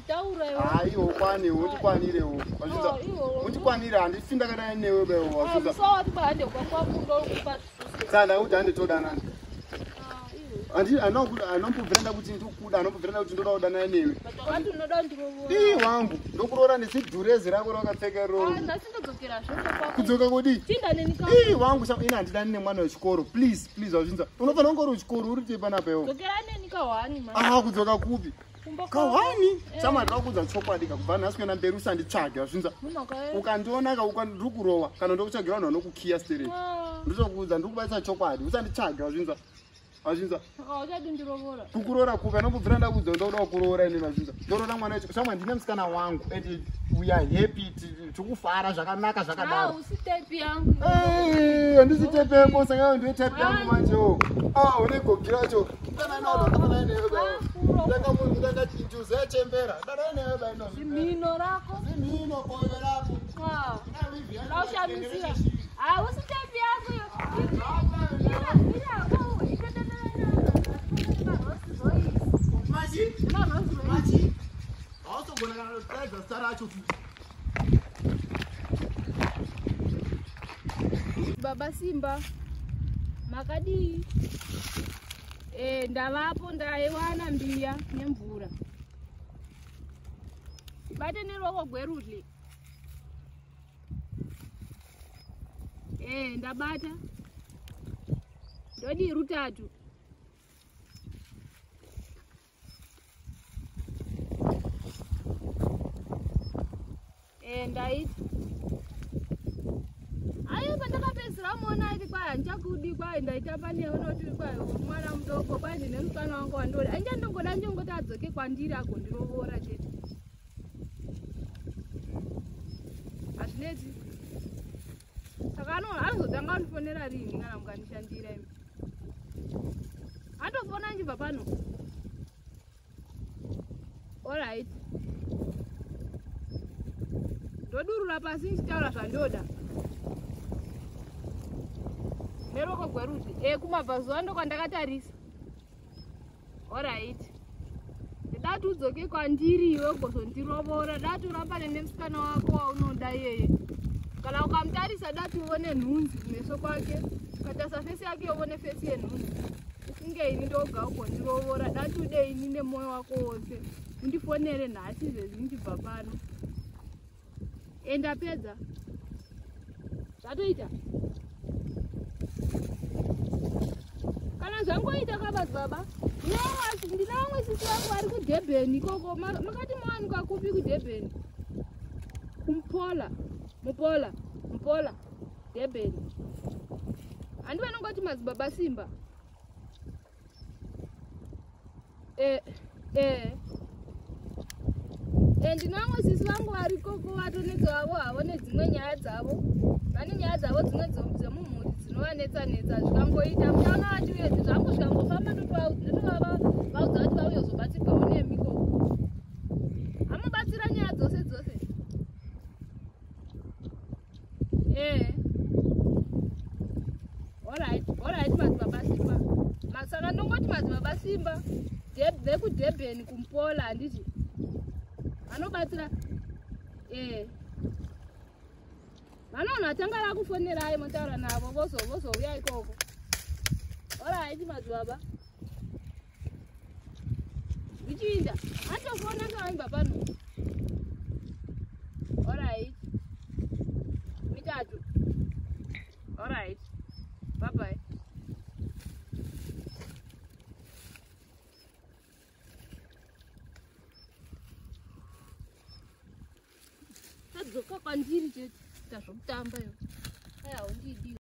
Aiyo kwani utikwanire wazvinza utikwanire handifinda kana newe bewo wazvinza tsanda kuti handitoda nani anombobvira kuti ndikuda anombobvira kuti ndoda kudana newe wangu ndokuroora nesidhurezi rako rakapfeka roro kudzoka kudi wangu ina handidani nemwana wechikoro please wazvinza unofanira kunge uri wechikoro uri tepana pewo kudzoka kupi kahwani samadira kudza chokwadi kakubva nhasi kuenda mberi usanditsvage wazvinza ukandiona ndiri kurowa kana ndokutsvagira vanhu vanokukiya sterei ndizokudza ndiri kubatisa chokwadi usanditsvage wazvinza kukuroora kupi anombobvira ndakudza ndoda kuroora ine wazvinza ndoroora mwana wecho shamwa ndine musikana wangu and we are happy tikufara zvakanaka zvakadaro handisi tepi yako saka ndiwe tepi yangu manjewo une gogi racho ndangachembera zimhino rako koyo rako aushamisira usitepi yako Baba Simba makadii ndavapo ndaiwana mbiya nemvura bate neruoko gwerudyi ndabata ndodii rutatu ndaiti ayo pandakapedzisira muona ati kwai handichakudi kwai ndaitamba newe noti kwai mwana mudoko kwai ndine musikana wangu wandori andichandongoda njengoti adzoke kwandiri agondirovora chete hazvineti saka anozotanga andifonera rini kana mukandishandira imi andofona nchibva pano alright ndodurura pasi nchitaura zvandoda neroko gwerudyi kumabvazuva ndokwandakatarisa alright ndati udzoke kwandiri iwe gozondirovora dati urambane nemusikana wako waunoda iyeye kana ukamutarisa dati uone nhunzi kumeso kwake ukatarisa fesi yake uone fesi yenhunzi ufunge ini ndoga ugondirovora dati ude ini nemwoyo wako wose undifonere nhasi zvezvi ndibva pano ndapedza zvatoita kana zvangoita kabadzibaba ndina vamwe sisi vangu vari kuDurban ikoko makati mawanikwa kupi kuDurban mupola Durban handi vanongoti madzibaba Simba ndina vamwe sisi vangu vari koko vatonetsavo havo nedzimwe nyaya dzavo vane nyaya dzavo dzimwe dzemumhuri dzinovanetsanetsa zvikangoita mutana vachivedzi zvangu zvikangofamba ndotovavaudza kuti vauye zobatsirwawo nemikoko amubatsira nyaya dzose alright madzibaba Simba saka ndongoti madzibaba Simba vekuDurban kumupola handiti vanobatsira vanonhu vatanga vakufonerai motaura navo vozouya ikoko alright madzibaba zvichiinda atofona sevaimba pano alright mitatu alright bye adzoka kwandiri chete tazvokutamba yo aya undidi